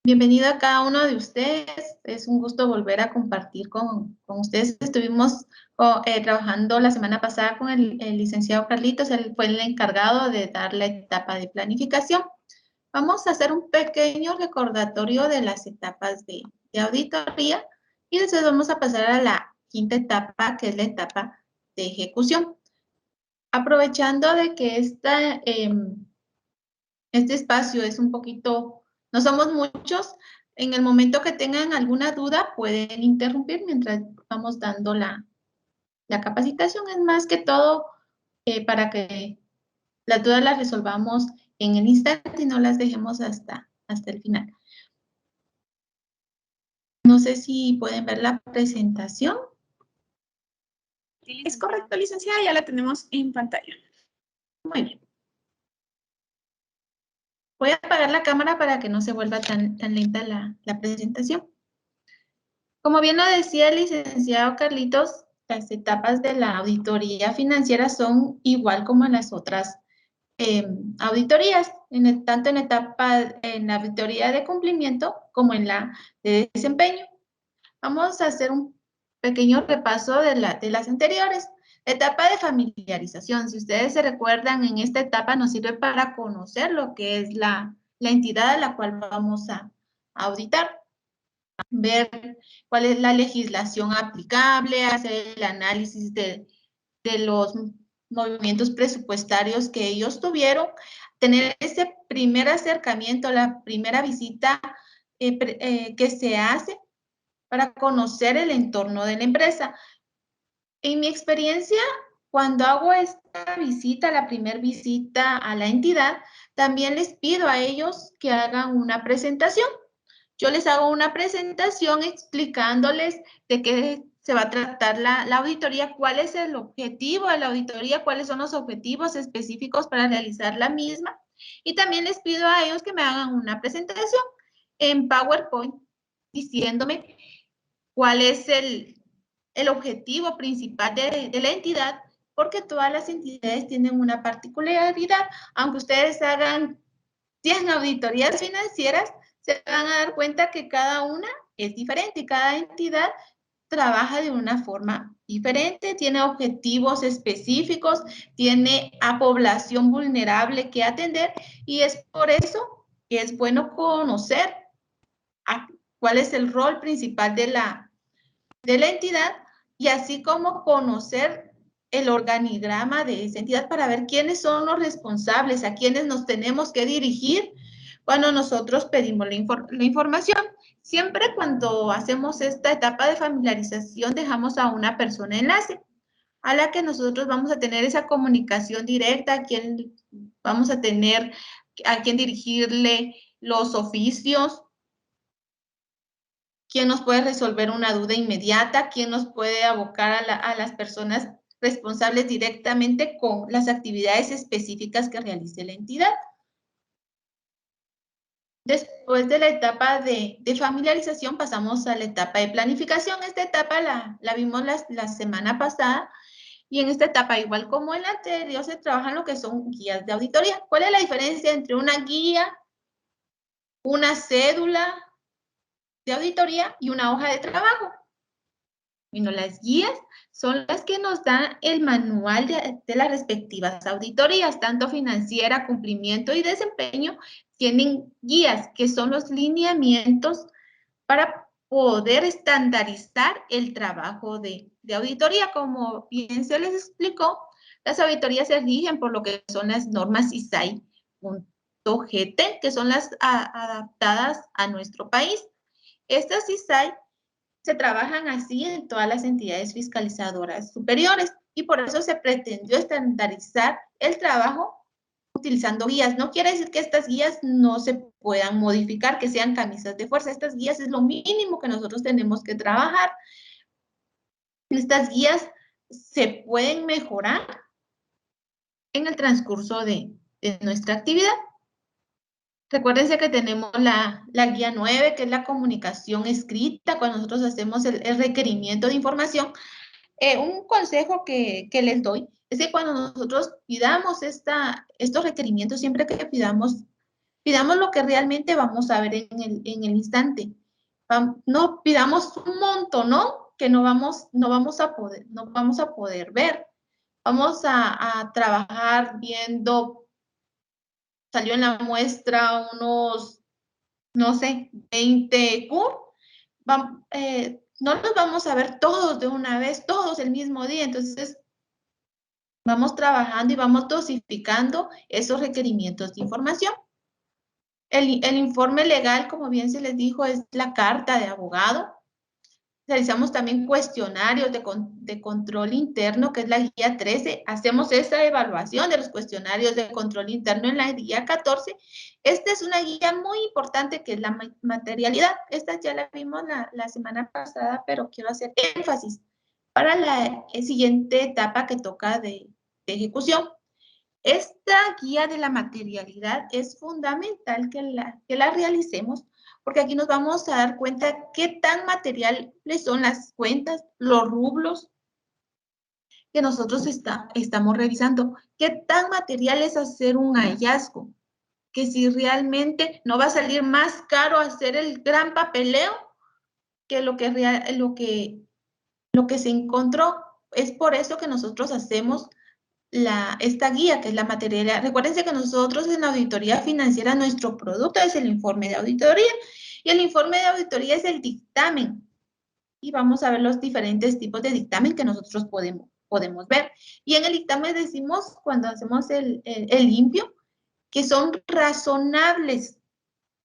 Bienvenido a cada uno de ustedes. Es un gusto volver a compartir con ustedes. Estuvimos trabajando la semana pasada con el licenciado Carlitos. Él fue el encargado de dar la etapa de planificación. Vamos a hacer un pequeño recordatorio de las etapas de auditoría y después vamos a pasar a la quinta etapa, que es la etapa de ejecución. Aprovechando de que este espacio es un poquito, no somos muchos, en el momento que tengan alguna duda pueden interrumpir mientras vamos dando la capacitación. Es más que todo para que las dudas las resolvamos en el instante y no las dejemos hasta el final. No sé si pueden ver la presentación. Es correcto, licenciada, ya la tenemos en pantalla. Muy bien. Voy a apagar la cámara para que no se vuelva tan lenta la presentación. Como bien lo decía el licenciado Carlitos, las etapas de la auditoría financiera son igual como en las otras auditorías, tanto en la auditoría de cumplimiento como en la de desempeño. Vamos a hacer un pequeño repaso de las anteriores. Etapa de familiarización. Si ustedes se recuerdan, en esta etapa nos sirve para conocer lo que es la entidad a la cual vamos a auditar. Ver cuál es la legislación aplicable, hacer el análisis de los movimientos presupuestarios que ellos tuvieron, tener ese primer acercamiento, la primera visita que se hace para conocer el entorno de la empresa. En mi experiencia, cuando hago esta visita, la primera visita a la entidad, también les pido a ellos que hagan una presentación. Yo les hago una presentación explicándoles de qué se va a tratar la auditoría, cuál es el objetivo de la auditoría, cuáles son los objetivos específicos para realizar la misma. Y también les pido a ellos que me hagan una presentación en PowerPoint diciéndome cuál es el objetivo principal de la entidad, porque todas las entidades tienen una particularidad. Aunque ustedes hagan 100 auditorías financieras, se van a dar cuenta que cada una es diferente y cada entidad trabaja de una forma diferente, tiene objetivos específicos, tiene a población vulnerable que atender, y es por eso que es bueno conocer cuál es el rol principal de la entidad, y así como conocer el organigrama de esa entidad para ver quiénes son los responsables, a quiénes nos tenemos que dirigir cuando nosotros pedimos la información. Siempre cuando hacemos esta etapa de familiarización dejamos a una persona enlace a la que nosotros vamos a tener esa comunicación directa, a quien vamos a tener, a quien dirigirle los oficios, quién nos puede resolver una duda inmediata, quién nos puede abocar a las personas responsables directamente con las actividades específicas que realice la entidad. Después de la etapa de familiarización pasamos a la etapa de planificación. Esta etapa la vimos la semana pasada, y en esta etapa, igual como en la anterior, se trabajan lo que son guías de auditoría. ¿Cuál es la diferencia entre una guía, una cédula de auditoría y una hoja de trabajo? Bueno, las guías son las que nos dan el manual de las respectivas auditorías, tanto financiera, cumplimiento y desempeño. Tienen guías que son los lineamientos para poder estandarizar el trabajo de auditoría. Como bien se les explicó, las auditorías se rigen por lo que son las normas ISAI.GT, que son las adaptadas a nuestro país. Estas ISAI se trabajan así en todas las entidades fiscalizadoras superiores, y por eso se pretendió estandarizar el trabajo utilizando guías. No quiere decir que estas guías no se puedan modificar, que sean camisas de fuerza. Estas guías es lo mínimo que nosotros tenemos que trabajar. Estas guías se pueden mejorar en el transcurso de nuestra actividad. Recuérdense que tenemos la guía 9, que es la comunicación escrita, cuando nosotros hacemos el requerimiento de información. Un consejo que les doy es que cuando nosotros pidamos estos requerimientos, siempre que pidamos Pidamos lo que realmente vamos a ver en el instante. No pidamos un monto, ¿no? Que no vamos a poder ver. Vamos a trabajar viendo, salió en la muestra unos, no sé, 20 CUR. No los vamos a ver todos de una vez, todos el mismo día. Entonces, vamos trabajando y vamos dosificando esos requerimientos de información. El informe legal, como bien se les dijo, es la carta de abogado. Realizamos también cuestionarios de control interno, que es la guía 13. Hacemos esta evaluación de los cuestionarios de control interno en la guía 14. Esta es una guía muy importante que es la materialidad. Esta ya la vimos la semana pasada, pero quiero hacer énfasis para la siguiente etapa que toca de ejecución. Esta guía de la materialidad es fundamental que la realicemos porque aquí nos vamos a dar cuenta qué tan materiales son las cuentas, los rublos que nosotros estamos revisando, qué tan material es hacer un hallazgo, que si realmente no va a salir más caro hacer el gran papeleo que lo que se encontró. Es por eso que nosotros hacemos esta guía, que es la materialidad. Recuérdense que nosotros en auditoría financiera, nuestro producto es el informe de auditoría y el informe de auditoría es el dictamen. Y vamos a ver los diferentes tipos de dictamen que nosotros podemos ver. Y en el dictamen decimos, cuando hacemos el limpio, que son razonables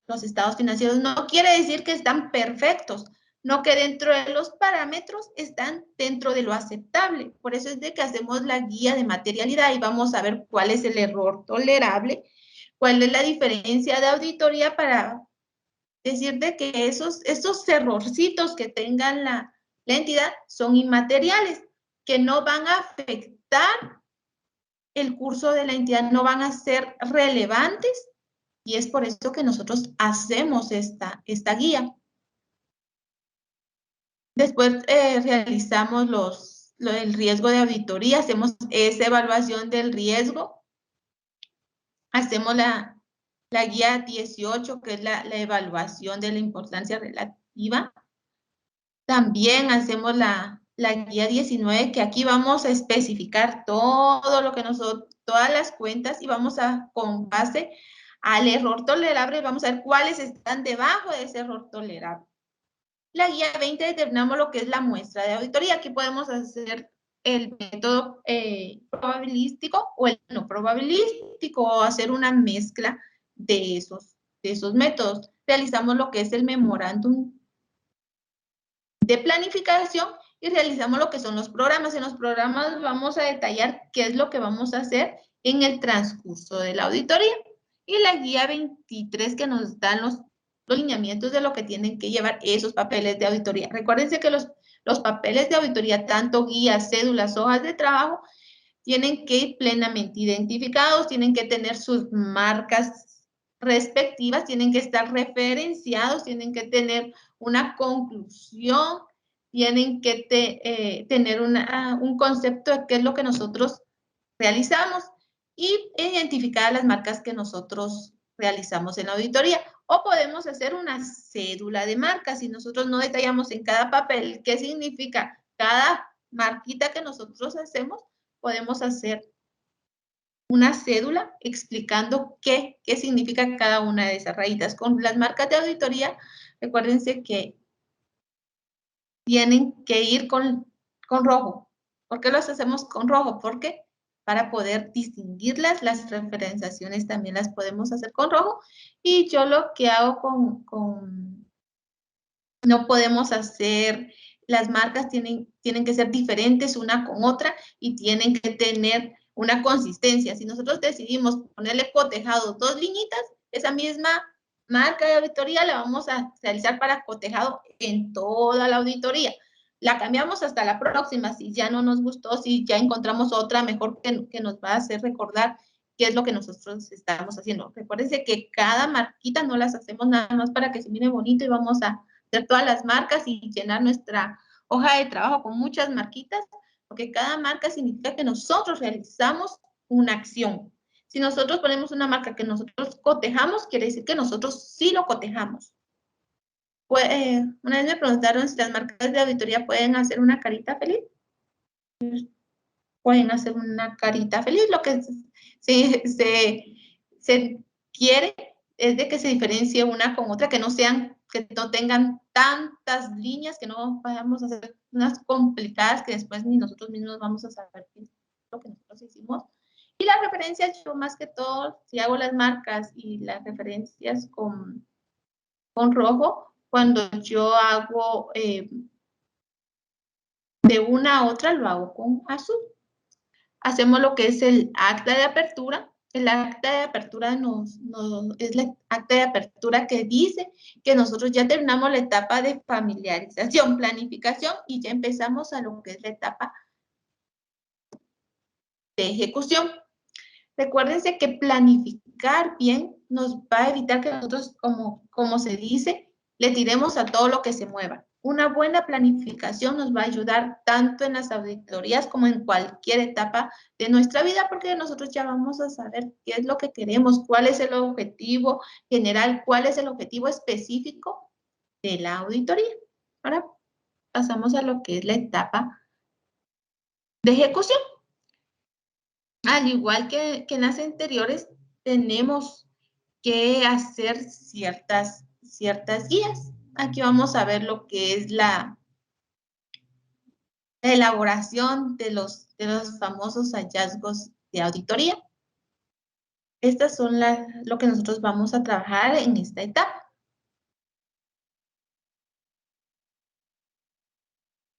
los estados financieros. No quiere decir que están perfectos, no que dentro de los parámetros están dentro de lo aceptable. Por eso es de que hacemos la guía de materialidad y vamos a ver cuál es el error tolerable, cuál es la diferencia de auditoría para decir de que esos errorcitos que tengan la entidad son inmateriales, que no van a afectar el curso de la entidad, no van a ser relevantes y es por eso que nosotros hacemos esta guía. Después realizamos el riesgo de auditoría, hacemos esa evaluación del riesgo. Hacemos la guía 18, que es la evaluación de la importancia relativa. También hacemos la guía 19, que aquí vamos a especificar todo lo que todas las cuentas y vamos con base al error tolerable, vamos a ver cuáles están debajo de ese error tolerable. La guía 20 determinamos lo que es la muestra de auditoría. Aquí podemos hacer el método probabilístico o el no probabilístico o hacer una mezcla de esos métodos. Realizamos lo que es el memorándum de planificación y realizamos lo que son los programas. En los programas vamos a detallar qué es lo que vamos a hacer en el transcurso de la auditoría. Y la guía 23 que nos dan los lineamientos de lo que tienen que llevar esos papeles de auditoría. Recuérdense que los papeles de auditoría, tanto guías, cédulas, hojas de trabajo, tienen que ir plenamente identificados, tienen que tener sus marcas respectivas, tienen que estar referenciados, tienen que tener una conclusión, tienen que tener un concepto de qué es lo que nosotros realizamos y identificar las marcas que nosotros realizamos en la auditoría. O podemos hacer una cédula de marcas si nosotros no detallamos en cada papel qué significa cada marquita que nosotros hacemos, podemos hacer una cédula explicando qué significa cada una de esas rayitas. Con las marcas de auditoría, recuérdense que tienen que ir con rojo. ¿Por qué los hacemos con rojo? Porque para poder distinguirlas, las referenciaciones también las podemos hacer con rojo. Y yo lo que hago no podemos hacer, las marcas tienen que ser diferentes una con otra y tienen que tener una consistencia. Si nosotros decidimos ponerle cotejado 2 liñitas, esa misma marca de auditoría la vamos a realizar para cotejado en toda la auditoría. La cambiamos hasta la próxima, si ya no nos gustó, si ya encontramos otra mejor que nos va a hacer recordar qué es lo que nosotros estamos haciendo. Recuérdense que cada marquita no las hacemos nada más para que se mire bonito y vamos a hacer todas las marcas y llenar nuestra hoja de trabajo con muchas marquitas, porque cada marca significa que nosotros realizamos una acción. Si nosotros ponemos una marca que nosotros cotejamos, quiere decir que nosotros sí lo cotejamos. Pues, una vez me preguntaron si las marcas de auditoría pueden hacer una carita feliz. Pueden hacer una carita feliz. Lo que se quiere es de que se diferencie una con otra, que no tengan tantas líneas, que no vayamos a hacer unas complicadas que después ni nosotros mismos vamos a saber qué es lo que nosotros hicimos. Y las referencias, yo más que todo, si hago las marcas y las referencias con rojo, cuando yo hago de una a otra, lo hago con azul. Hacemos lo que es el acta de apertura. El acta de apertura es la acta de apertura que dice que nosotros ya terminamos la etapa de familiarización, planificación y ya empezamos a lo que es la etapa de ejecución. Recuérdense que planificar bien nos va a evitar que nosotros, como se dice, le tiremos a todo lo que se mueva. Una buena planificación nos va a ayudar tanto en las auditorías como en cualquier etapa de nuestra vida, porque nosotros ya vamos a saber qué es lo que queremos, cuál es el objetivo general, cuál es el objetivo específico de la auditoría. Ahora pasamos a lo que es la etapa de ejecución. Al igual que en las anteriores, tenemos que hacer ciertas guías. Aquí vamos a ver lo que es la elaboración de los famosos hallazgos de auditoría. Estas son lo que nosotros vamos a trabajar en esta etapa.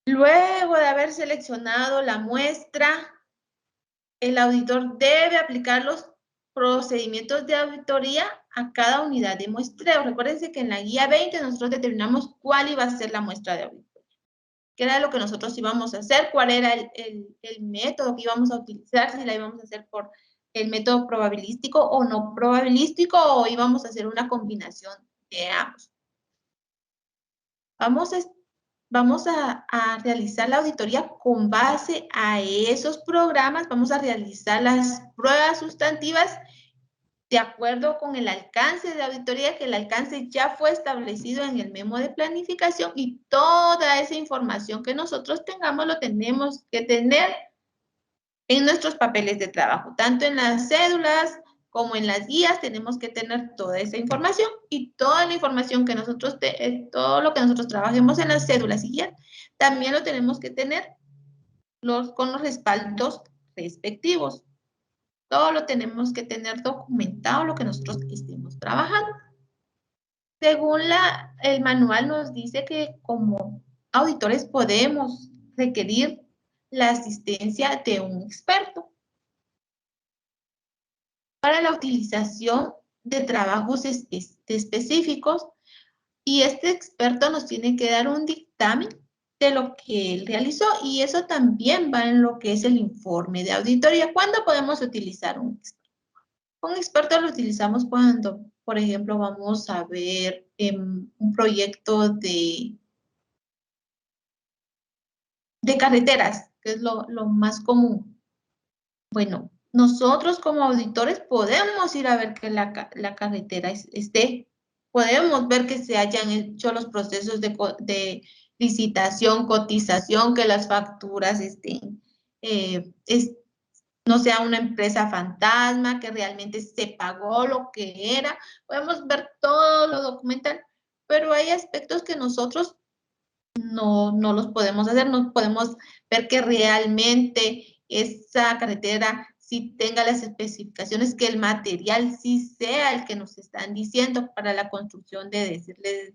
Luego de haber seleccionado la muestra, el auditor debe aplicar los procedimientos de auditoría a cada unidad de muestreo. Recuérdense que en la guía 20 nosotros determinamos cuál iba a ser la muestra de auditoría. ¿Qué era lo que nosotros íbamos a hacer? ¿Cuál era el método que íbamos a utilizar? Si la íbamos a hacer por el método probabilístico o no probabilístico, o íbamos a hacer una combinación de ambos. Vamos a realizar la auditoría con base a esos programas. Vamos a realizar las pruebas sustantivas de acuerdo con el alcance de auditoría, que el alcance ya fue establecido en el memo de planificación, y toda esa información que nosotros tengamos lo tenemos que tener en nuestros papeles de trabajo, tanto en las cédulas como en las guías. Tenemos que tener toda esa información, y toda la información que nosotros, todo lo que nosotros trabajemos en las cédulas y guías, también lo tenemos que tener con los respaldos respectivos. Todo lo tenemos que tener documentado, lo que nosotros estemos trabajando. Según el manual nos dice que como auditores podemos requerir la asistencia de un experto para la utilización de trabajos específicos, y este experto nos tiene que dar un dictamen de lo que él realizó, y eso también va en lo que es el informe de auditoría. ¿Cuándo podemos utilizar un experto? Un experto lo utilizamos cuando, por ejemplo, vamos a ver un proyecto de carreteras, que es lo más común. Bueno, nosotros como auditores podemos ir a ver que la carretera esté, podemos ver que se hayan hecho los procesos de licitación, cotización, que las facturas estén, no sea una empresa fantasma, que realmente se pagó lo que era. Podemos ver todo lo documental, pero hay aspectos que nosotros no los podemos hacer. No podemos ver que realmente esa carretera sí tenga las especificaciones, que el material sí sea el que nos están diciendo para la construcción de decirles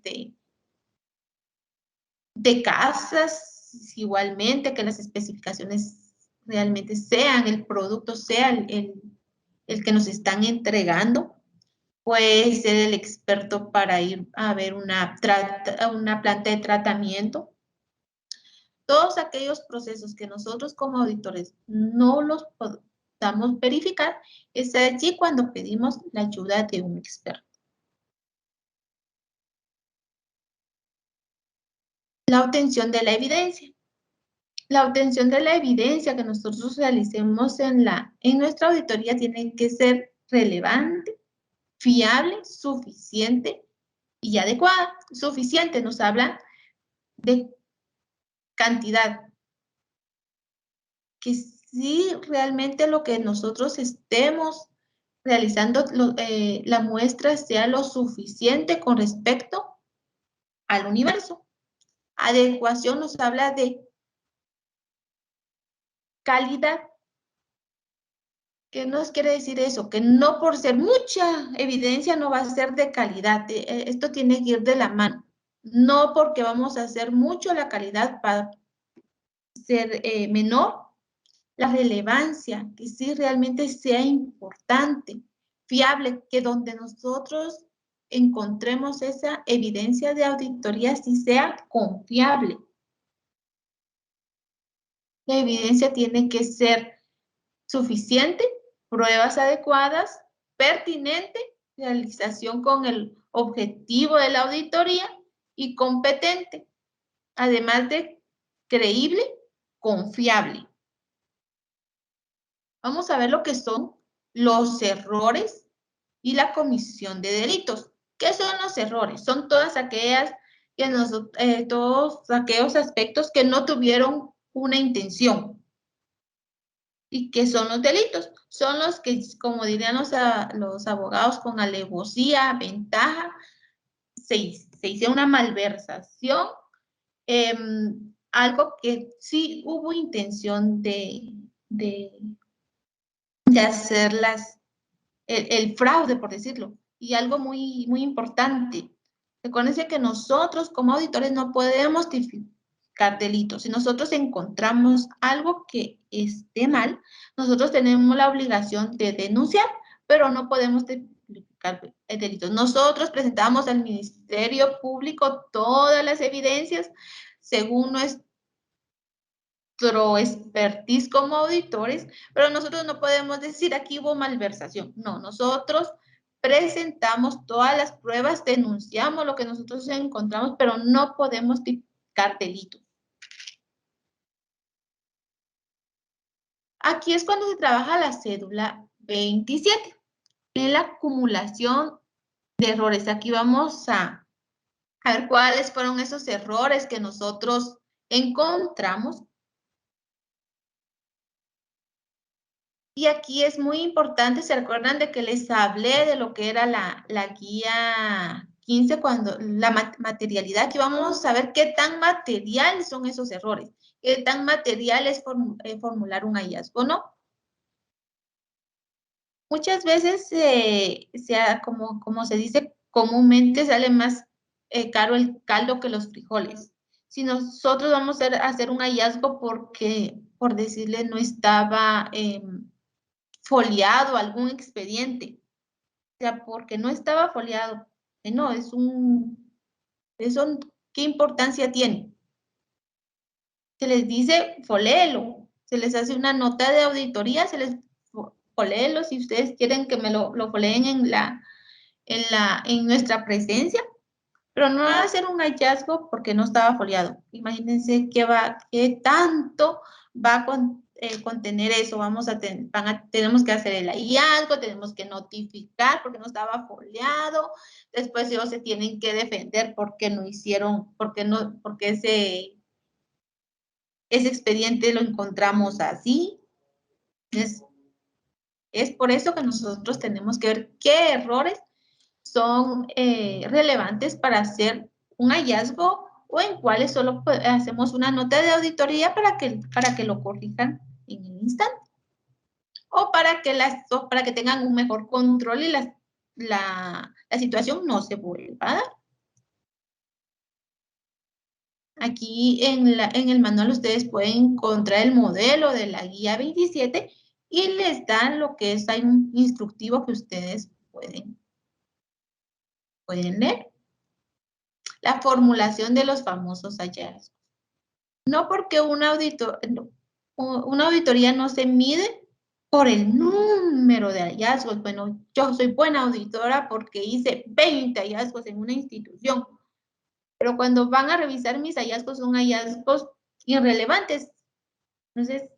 de casas, igualmente, que las especificaciones realmente sean, el producto sea el que nos están entregando. Puede ser el experto para ir a ver una planta de tratamiento. Todos aquellos procesos que nosotros como auditores no los podamos verificar, es allí cuando pedimos la ayuda de un experto. La obtención de la evidencia. La obtención de la evidencia que nosotros realicemos en nuestra auditoría tiene que ser relevante, fiable, suficiente y adecuada. Suficiente nos habla de cantidad, que si realmente lo que nosotros estemos realizando, la muestra sea lo suficiente con respecto al universo. Adecuación nos habla de calidad. ¿Qué nos quiere decir eso? Que no por ser mucha evidencia no va a ser de calidad. Esto tiene que ir de la mano. No porque vamos a hacer mucho la calidad para ser menor, la relevancia, que sí realmente sea importante, fiable, que donde nosotros encontremos esa evidencia de auditoría sí sea confiable. La evidencia tiene que ser suficiente, pruebas adecuadas, pertinente, realización con el objetivo de la auditoría y competente, además de creíble, confiable. Vamos a ver lo que son los errores y la comisión de delitos. ¿Qué son los errores? Son todos aquellos aspectos que no tuvieron una intención. ¿Y qué son los delitos? Son los que, como dirían los abogados, con alevosía, ventaja, se hizo una malversación, algo que sí hubo intención de hacer el fraude, por decirlo. Y algo muy, muy importante, recuérdense que nosotros como auditores no podemos tipificar delitos. Si nosotros encontramos algo que esté mal, nosotros tenemos la obligación de denunciar, pero no podemos tipificar delitos. Nosotros presentamos al Ministerio Público todas las evidencias según nuestro expertise como auditores, pero nosotros no podemos decir aquí hubo malversación. No, nosotros presentamos todas las pruebas, denunciamos lo que nosotros encontramos, pero no podemos tipificar delitos. Aquí es cuando se trabaja la cédula 27, en la acumulación de errores. Aquí vamos a ver cuáles fueron esos errores que nosotros encontramos. Y aquí es muy importante, ¿se acuerdan de que les hablé de lo que era la guía 15, cuando la materialidad? Aquí vamos a ver qué tan materiales son esos errores, qué tan material es formular un hallazgo, ¿no? Muchas veces, como se dice comúnmente, sale más caro el caldo que los frijoles. Si nosotros vamos a hacer un hallazgo porque, por decirle, no estaba foliado algún expediente, o sea, porque no estaba foliado, no, eso, ¿qué importancia tiene? Se les dice foléelo, se les hace una nota de auditoría, se les foléelo si ustedes quieren que me lo foleen en nuestra presencia, pero no va a ser un hallazgo porque no estaba foliado. Imagínense qué tanto va a contener eso. Tenemos que hacer el hallazgo, tenemos que notificar porque no estaba foliado. Después ellos se tienen que defender porque no hicieron, porque ese expediente lo encontramos así. Es por eso que nosotros tenemos que ver qué errores son relevantes para hacer un hallazgo o en cuáles solo hacemos una nota de auditoría para que lo corrijan en el instante. O para que tengan un mejor control y la situación no se vuelva a dar. Aquí en el manual ustedes pueden encontrar el modelo de la guía 27 y les dan lo que es, hay un instructivo que ustedes pueden leer. La formulación de los famosos hallazgos. No porque una auditoría no se mide por el número de hallazgos. Bueno, yo soy buena auditora porque hice 20 hallazgos en una institución, pero cuando van a revisar mis hallazgos son hallazgos irrelevantes. Entonces,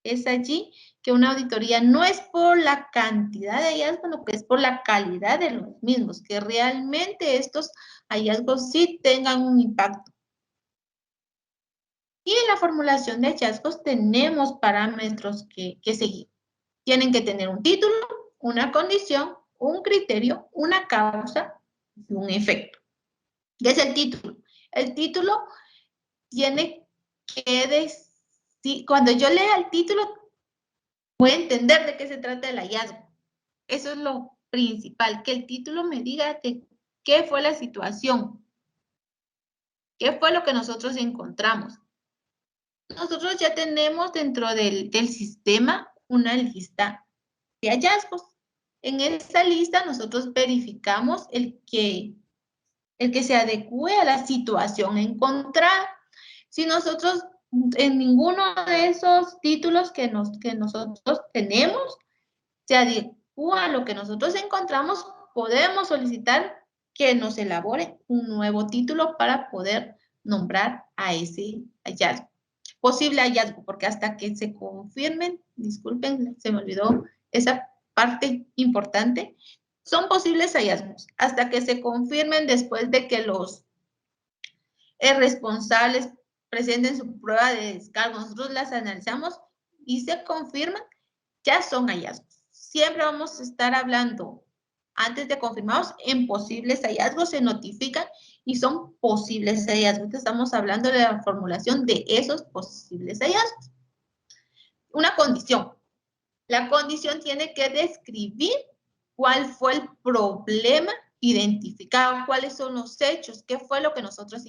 es allí que una auditoría no es por la cantidad de hallazgos, sino que es por la calidad de los mismos, que realmente estos hallazgos sí tengan un impacto. Y en la formulación de hallazgos tenemos parámetros que seguir. Tienen que tener un título, una condición, un criterio, una causa y un efecto. ¿Qué es el título? El título tiene que decir, cuando yo lea el título, voy a entender de qué se trata el hallazgo. Eso es lo principal, que el título me diga de qué fue la situación, qué fue lo que nosotros encontramos. Nosotros ya tenemos dentro del sistema una lista de hallazgos. En esa lista nosotros verificamos el que se adecue a la situación encontrada. Si nosotros en ninguno de esos títulos que nosotros tenemos se adecua a lo que nosotros encontramos, podemos solicitar que nos elabore un nuevo título para poder nombrar a ese hallazgo. Posible hallazgo, porque hasta que se confirmen, disculpen, se me olvidó esa parte importante, son posibles hallazgos, hasta que se confirmen después de que los responsables presenten su prueba de descargo. Nosotros las analizamos y se confirman, ya son hallazgos. Siempre vamos a estar hablando, antes de confirmados, en posibles hallazgos, se notifican y son posibles hallazgos. Estamos hablando de la formulación de esos posibles hallazgos. Una condición. La condición tiene que describir cuál fue el problema identificado, cuáles son los hechos, qué fue lo que nosotros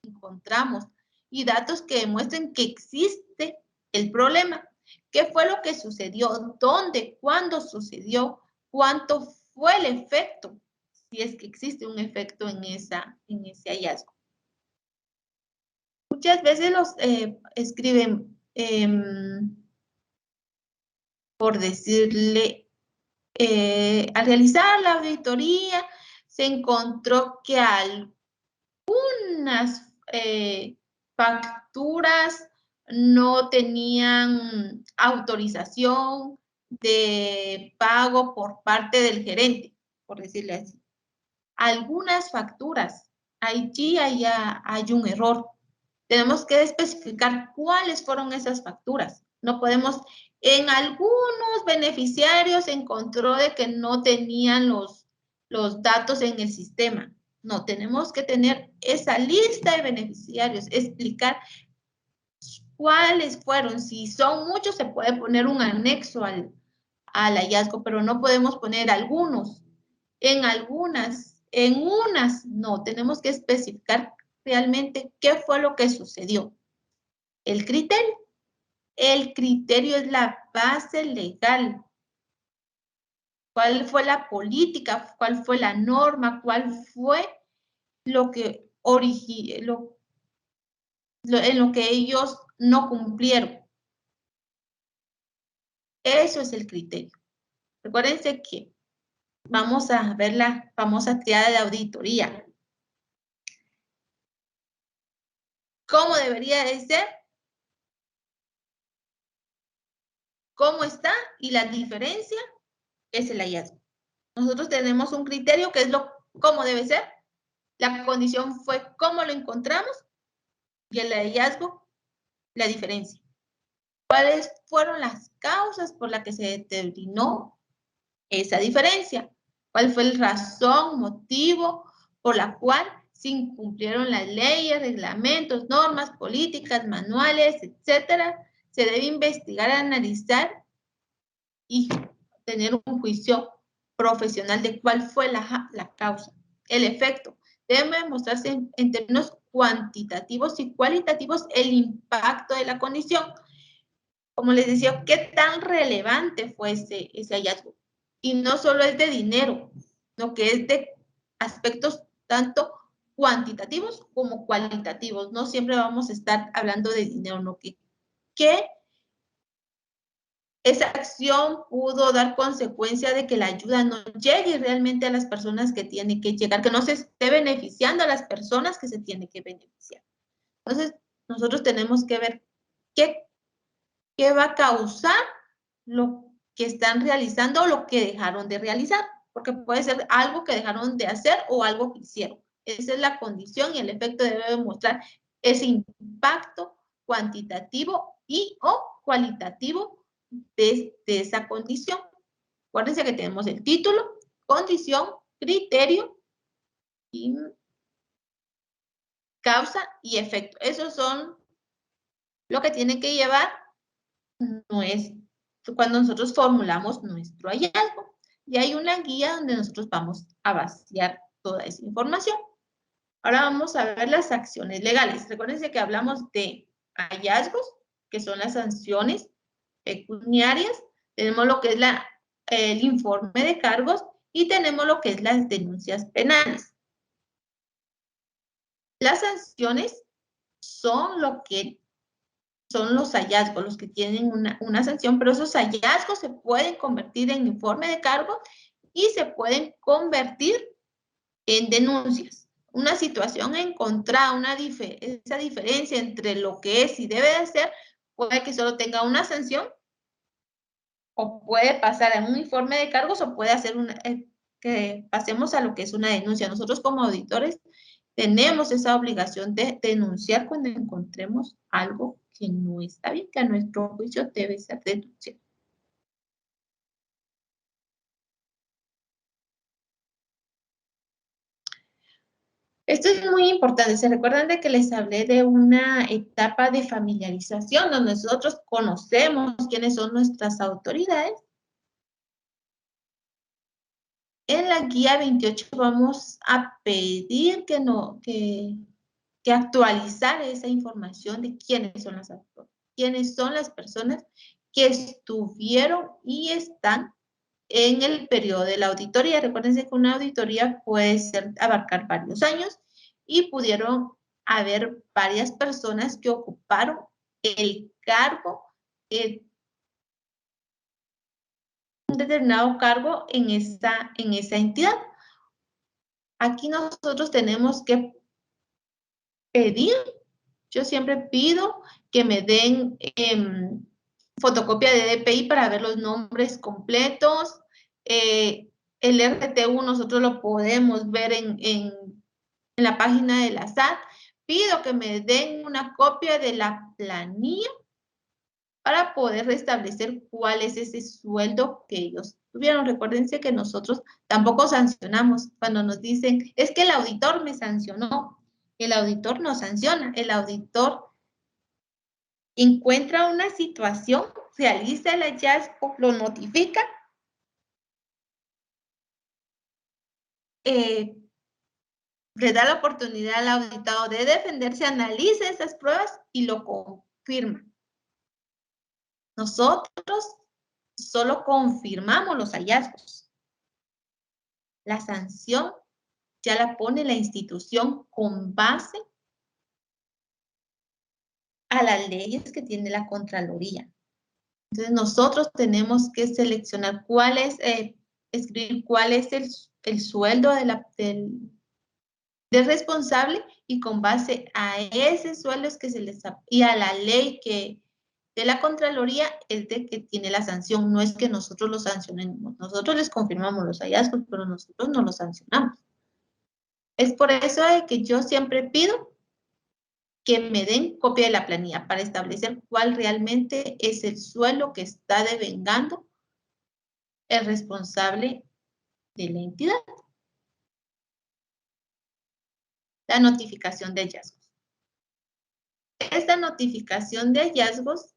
encontramos y datos que demuestren que existe el problema. ¿Qué fue lo que sucedió? ¿Dónde? ¿Cuándo sucedió? ¿Cuánto fue el efecto? Si es que existe un efecto en ese hallazgo. Muchas veces los escriben, por decirle, al realizar la auditoría se encontró que algunas facturas no tenían autorización de pago por parte del gerente, por decirle así. Algunas facturas, allí hay un error. Tenemos que especificar cuáles fueron esas facturas. No podemos, en algunos beneficiarios se encontró de que no tenían los datos en el sistema. No, tenemos que tener esa lista de beneficiarios, explicar cuáles fueron. Si son muchos, se puede poner un anexo al hallazgo, pero no podemos poner algunos. En algunas, en unas, no, tenemos que especificar realmente qué fue lo que sucedió. El criterio. El criterio es la base legal. ¿Cuál fue la política? ¿Cuál fue la norma? ¿Cuál fue lo que en lo que ellos no cumplieron? Eso es el criterio. Recuérdense que vamos a ver la famosa triada de auditoría. ¿Cómo debería de ser? ¿Cómo está? Y la diferencia es el hallazgo. Nosotros tenemos un criterio que es cómo debe ser. La condición fue cómo lo encontramos y el hallazgo, la diferencia. ¿Cuáles fueron las causas por las que se determinó esa diferencia? ¿Cuál fue el razón, motivo por la cual se incumplieron las leyes, reglamentos, normas, políticas, manuales, etcétera? Se debe investigar, analizar y tener un juicio profesional de cuál fue la causa, el efecto. Debe mostrarse en términos cuantitativos y cualitativos el impacto de la condición. Como les decía, ¿qué tan relevante fue ese hallazgo? Y no solo es de dinero, sino que es de aspectos tanto cuantitativos como cualitativos. No siempre vamos a estar hablando de dinero, ¿no? ¿Qué esa acción pudo dar consecuencia de que la ayuda no llegue realmente a las personas que tiene que llegar, que no se esté beneficiando a las personas que se tiene que beneficiar? Entonces, nosotros tenemos que ver qué qué va a causar lo que están realizando o lo que dejaron de realizar, porque puede ser algo que dejaron de hacer o algo que hicieron. Esa es la condición y el efecto debe demostrar ese impacto cuantitativo y o cualitativo de esa condición. Acuérdense que tenemos el título, condición, criterio y causa y efecto. Esos son lo que tiene que llevar cuando nosotros formulamos nuestro hallazgo. Y hay una guía donde nosotros vamos a vaciar toda esa información. Ahora vamos a ver las acciones legales. Recuérdense que hablamos de hallazgos, que son las sanciones pecuniarias. Tenemos lo que es el informe de cargos y tenemos lo que es las denuncias penales. Las sanciones son lo que son los hallazgos, los que tienen una sanción, pero esos hallazgos se pueden convertir en informe de cargo y se pueden convertir en denuncias. Una situación encontrada, esa diferencia entre lo que es y debe de ser, puede que solo tenga una sanción o puede pasar a un informe de cargos o puede hacer que pasemos a lo que es una denuncia. Nosotros como auditores tenemos esa obligación de denunciar cuando encontremos algo que no está bien, que a nuestro juicio debe ser denunciado. Esto es muy importante. ¿Se recuerdan de que les hablé de una etapa de familiarización donde nosotros conocemos quiénes son nuestras autoridades? En la guía 28 vamos a pedir que actualizar esa información de quiénes son las personas que estuvieron y están en el periodo de la auditoría. Recuérdense que una auditoría puede abarcar varios años y pudieron haber varias personas que ocuparon el cargo, un determinado cargo en esa entidad. Aquí nosotros tenemos que pedir, yo siempre pido que me den fotocopia de DPI para ver los nombres completos. El RTU nosotros lo podemos ver en la página de la SAT. Pido que me den una copia de la planilla para poder restablecer cuál es ese sueldo que ellos tuvieron. Recuérdense que nosotros tampoco sancionamos cuando nos dicen, es que el auditor me sancionó. El auditor no sanciona, el auditor encuentra una situación, realiza el hallazgo, lo notifica, le da la oportunidad al auditado de defenderse, analiza esas pruebas y lo confirma. Nosotros solo confirmamos los hallazgos. La sanción ya la pone la institución con base a las leyes que tiene la Contraloría. Entonces nosotros tenemos que seleccionar escribir cuál es el sueldo del responsable y con base a ese sueldo es que y a la ley de la Contraloría es de que tiene la sanción, no es que nosotros lo sancionemos. Nosotros les confirmamos los hallazgos, pero nosotros no los sancionamos. Es por eso que yo siempre pido que me den copia de la planilla para establecer cuál realmente es el sueldo que está devengando el responsable de la entidad. La notificación de hallazgos. Esta notificación de hallazgos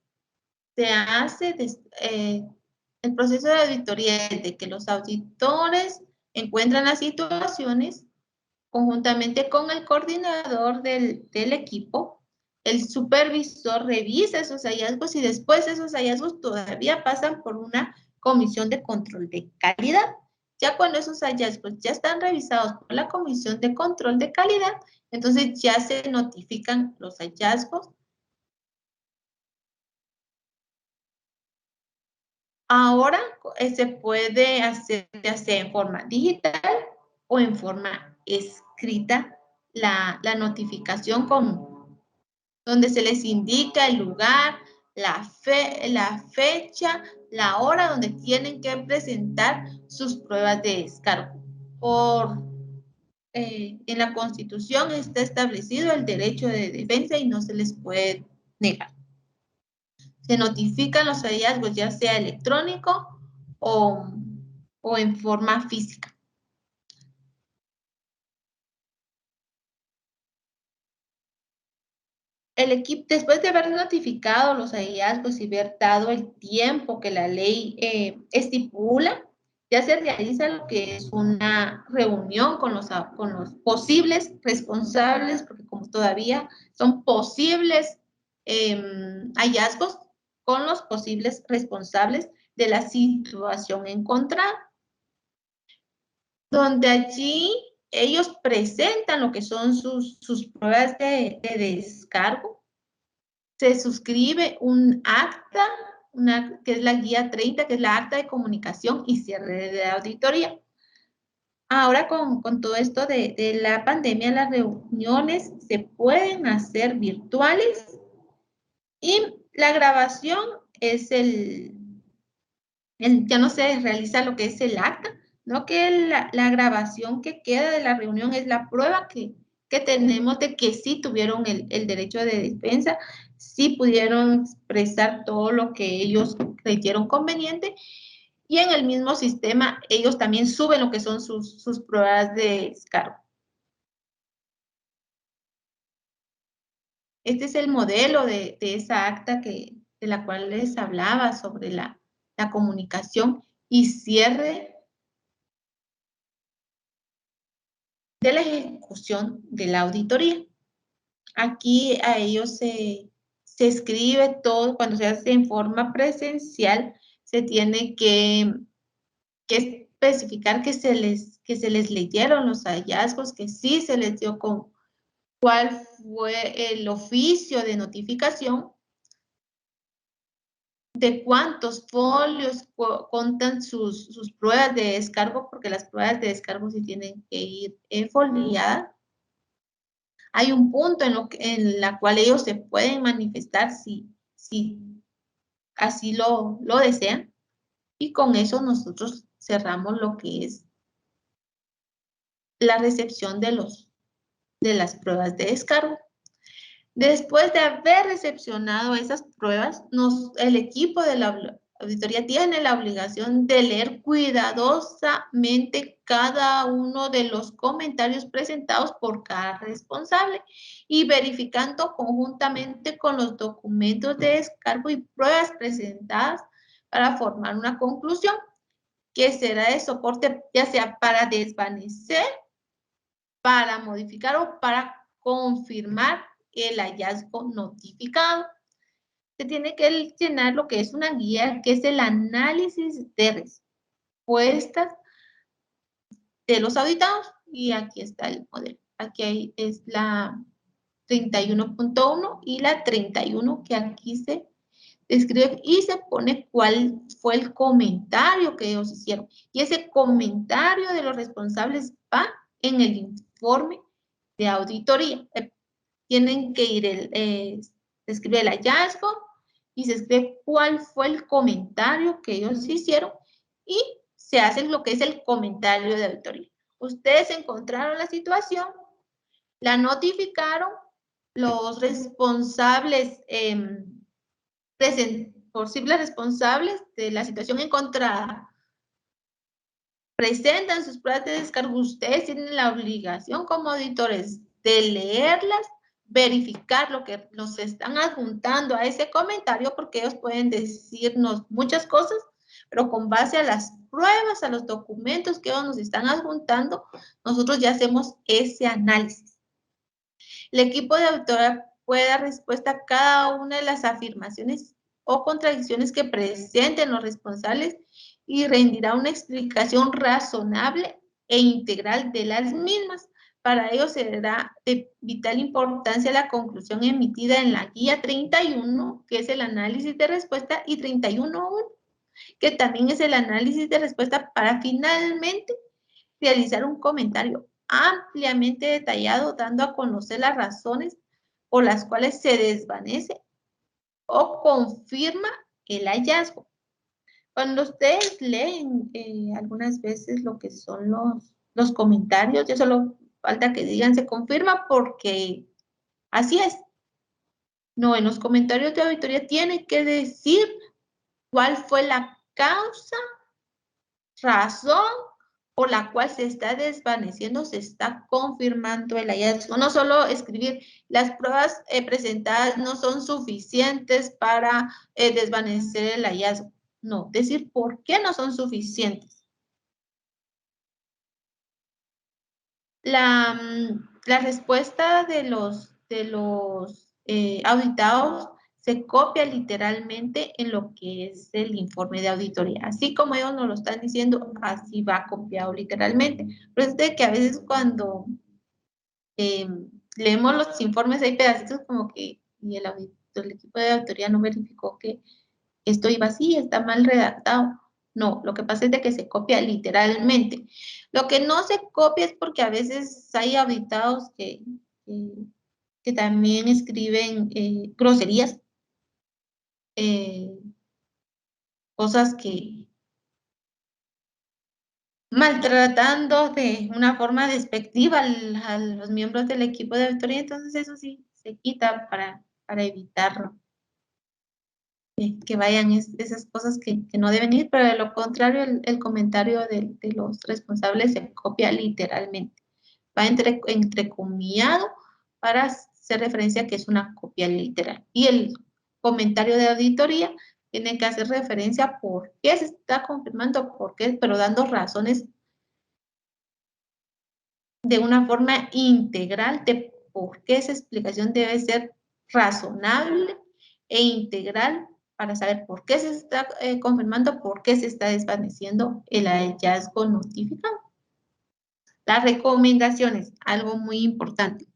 se hace el proceso de auditoría de que los auditores encuentran las situaciones conjuntamente con el coordinador del equipo. El supervisor revisa esos hallazgos y después esos hallazgos todavía pasan por una comisión de control de calidad. Ya cuando esos hallazgos ya están revisados por la comisión de control de calidad, entonces ya se notifican los hallazgos. Ahora se puede hacer ya sea en forma digital o en forma escrita la notificación donde se les indica el lugar, la fecha, la hora donde tienen que presentar sus pruebas de descargo. En la Constitución está establecido el derecho de defensa y no se les puede negar. Se notifican los hallazgos ya sea electrónico o en forma física. El equipo, después de haber notificado los hallazgos y haber dado el tiempo que la ley estipula, ya se realiza lo que es una reunión con los posibles responsables, porque como todavía son posibles hallazgos, con los posibles responsables de la situación encontrada, donde allí ellos presentan lo que son sus pruebas de descargo. Se suscribe un acta, que es la guía 30, que es la acta de comunicación y cierre de auditoría. Ahora con todo esto de la pandemia, las reuniones se pueden hacer virtuales y la grabación es ya no se realiza lo que es el acta, ¿no? Que la grabación que queda de la reunión es la prueba que tenemos de que sí tuvieron el derecho de defensa, sí pudieron expresar todo lo que ellos creyeron conveniente, y en el mismo sistema ellos también suben lo que son sus pruebas de descargo. Este es el modelo de esa acta de la cual les hablaba sobre la comunicación y cierre de la ejecución de la auditoría. Aquí a ellos se escribe todo, cuando se hace en forma presencial, se tiene que especificar que se les leyeron los hallazgos, que sí se les dio con cuál fue el oficio de notificación, de cuántos folios contan sus pruebas de descargo, porque las pruebas de descargo sí tienen que ir foliadas. Hay un punto en la cual ellos se pueden manifestar si así lo desean, y con eso nosotros cerramos lo que es la recepción de las pruebas de descargo. Después de haber recepcionado esas pruebas, el equipo de la auditoría tiene la obligación de leer cuidadosamente cada uno de los comentarios presentados por cada responsable y verificando conjuntamente con los documentos de descargo y pruebas presentadas para formar una conclusión que será de soporte ya sea para desvanecer, para modificar o para confirmar el hallazgo notificado. Se tiene que llenar lo que es una guía, que es el análisis de respuestas de los auditados. Y aquí está el modelo. Aquí es la 31.1 y la 31, que aquí se describe y se pone cuál fue el comentario que ellos hicieron. Y ese comentario de los responsables va en el informe de auditoría. Tienen que ir, se escribe el hallazgo y se escribe cuál fue el comentario que ellos hicieron y se hace lo que es el comentario de auditoría. Ustedes encontraron la situación, la notificaron, los responsables, posibles responsables de la situación encontrada, presentan sus pruebas de descargo. Ustedes tienen la obligación como auditores de leerlas, verificar lo que nos están adjuntando a ese comentario, porque ellos pueden decirnos muchas cosas, pero con base a las pruebas, a los documentos que ellos nos están adjuntando, nosotros ya hacemos ese análisis. El equipo de auditoría puede dar respuesta a cada una de las afirmaciones o contradicciones que presenten los responsables y rendirá una explicación razonable e integral de las mismas. Para ello será de vital importancia la conclusión emitida en la guía 31, que es el análisis de respuesta, y 31.1, que también es el análisis de respuesta, para finalmente realizar un comentario ampliamente detallado, dando a conocer las razones por las cuales se desvanece o confirma el hallazgo. Cuando ustedes leen algunas veces lo que son los comentarios, ya solo falta que digan se confirma porque así es. No, en los comentarios de auditoría tiene que decir cuál fue la causa, razón por la cual se está desvaneciendo, se está confirmando el hallazgo. No solo escribir las pruebas presentadas no son suficientes para desvanecer el hallazgo. No, decir por qué no son suficientes. La respuesta de los auditados se copia literalmente en lo que es el informe de auditoría. Así como ellos nos lo están diciendo, así va copiado literalmente. Pero es de que a veces cuando leemos los informes hay pedacitos como que y el equipo de auditoría no verificó que esto iba así, está mal redactado. No, lo que pasa es de que se copia literalmente. Lo que no se copia es porque a veces hay auditados que también escriben groserías, cosas que maltratando de una forma despectiva a los miembros del equipo de auditoría, entonces eso sí se quita para evitarlo. Que vayan esas cosas que no deben ir, pero de lo contrario el comentario de los responsables se copia literalmente. Va entrecomillado para hacer referencia a que es una copia literal. Y el comentario de auditoría tiene que hacer referencia a por qué se está confirmando, por qué, pero dando razones de una forma integral de por qué esa explicación debe ser razonable e integral para saber por qué se está confirmando, por qué se está desvaneciendo el hallazgo notificado. Las recomendaciones, algo muy importante.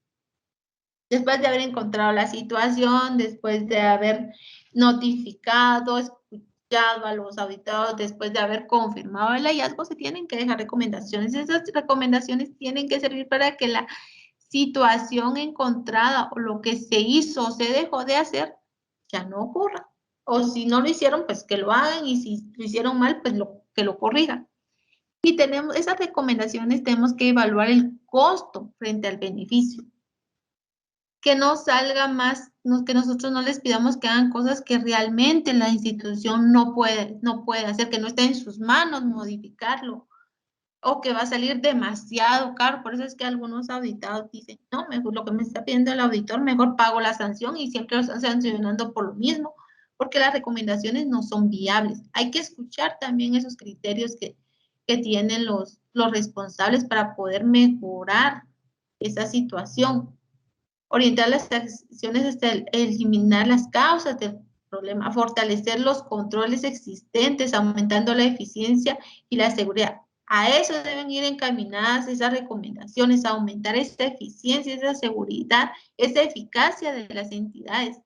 Después de haber encontrado la situación, después de haber notificado, escuchado a los auditados, después de haber confirmado el hallazgo, se tienen que dejar recomendaciones. Esas recomendaciones tienen que servir para que la situación encontrada o lo que se hizo o se dejó de hacer ya no ocurra. O si no lo hicieron, pues que lo hagan y si lo hicieron mal, pues que lo corrijan. Y tenemos esas recomendaciones, tenemos que evaluar el costo frente al beneficio. Que no salga más, que nosotros no les pidamos que hagan cosas que realmente la institución no puede hacer, que no está en sus manos modificarlo, o que va a salir demasiado caro. Por eso es que algunos auditados dicen, no, mejor lo que me está pidiendo el auditor, mejor pago la sanción y siempre lo están sancionando por lo mismo, porque las recomendaciones no son viables. Hay que escuchar también esos criterios que tienen los responsables para poder mejorar esa situación. Orientar las acciones hasta eliminar las causas del problema, fortalecer los controles existentes, aumentando la eficiencia y la seguridad. A eso deben ir encaminadas esas recomendaciones, a aumentar esta eficiencia, esa seguridad, esa eficacia de las entidades.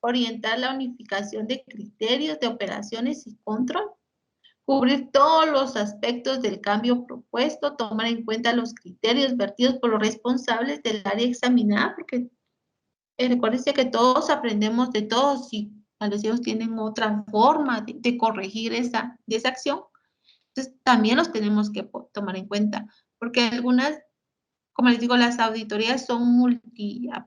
Orientar la unificación de criterios de operaciones y control. Cubrir todos los aspectos del cambio propuesto, tomar en cuenta los criterios vertidos por los responsables del área examinada, porque recuérdense que todos aprendemos de todos y a veces ellos tienen otra forma de corregir esa acción. Entonces, también los tenemos que tomar en cuenta, porque algunas, como les digo, las auditorías son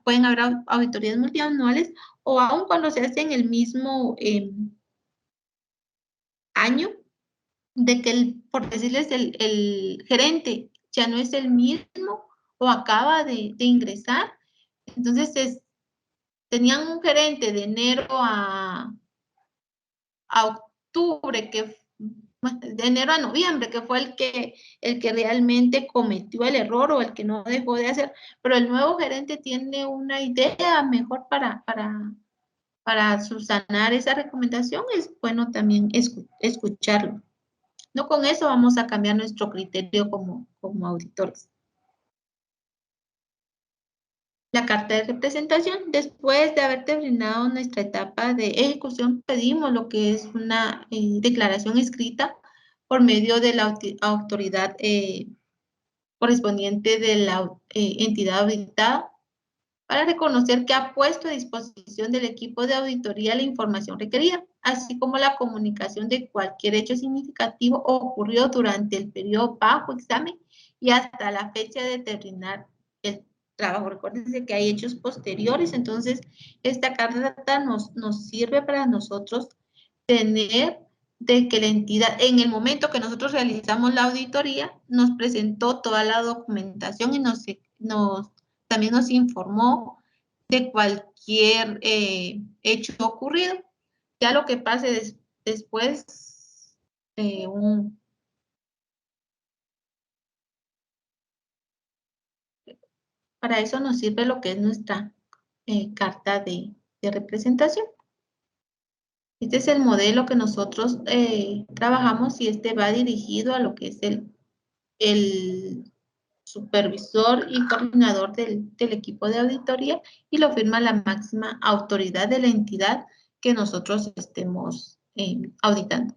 pueden haber auditorías multianuales o aun cuando se hace en el mismo año, de que, por decirles, el gerente ya no es el mismo o acaba de ingresar, entonces tenían un gerente de enero a octubre, de enero a noviembre, que fue el que realmente cometió el error o el que no dejó de hacer, pero el nuevo gerente tiene una idea mejor para subsanar esa recomendación, es bueno también escucharlo. No con eso vamos a cambiar nuestro criterio como auditores. La carta de representación. Después de haber terminado nuestra etapa de ejecución, pedimos lo que es una declaración escrita por medio de la autoridad correspondiente de la entidad auditada. para reconocer que ha puesto a disposición del equipo de auditoría la información requerida, así como la comunicación de cualquier hecho significativo ocurrido durante el periodo bajo examen y hasta la fecha de terminar el trabajo. Recuérdense que hay hechos posteriores, entonces esta carta nos sirve para nosotros tener de que la entidad, en el momento que nosotros realizamos la auditoría, nos presentó toda la documentación y también nos informó de cualquier hecho ocurrido. Ya lo que pase después, para eso nos sirve lo que es nuestra carta de representación. Este es el modelo que nosotros trabajamos y este va dirigido a lo que es el supervisor y coordinador del equipo de auditoría y lo firma la máxima autoridad de la entidad que nosotros estemos auditando.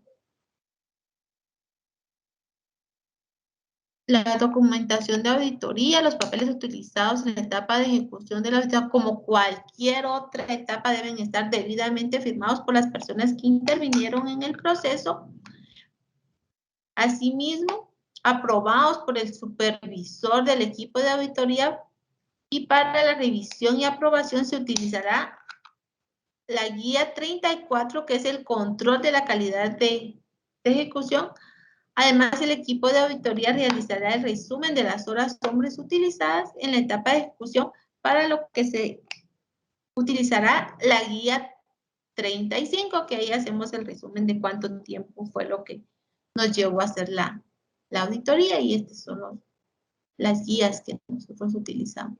La documentación de auditoría, los papeles utilizados en la etapa de ejecución de la auditoría, como cualquier otra etapa, deben estar debidamente firmados por las personas que intervinieron en el proceso. Asimismo, aprobados por el supervisor del equipo de auditoría, y para la revisión y aprobación se utilizará la guía 34, que es el control de la calidad de ejecución. Además, el equipo de auditoría realizará el resumen de las horas hombres utilizadas en la etapa de ejecución, para lo que se utilizará la guía 35, que ahí hacemos el resumen de cuánto tiempo fue lo que nos llevó a hacer la auditoría, y estas son las guías que nosotros utilizamos.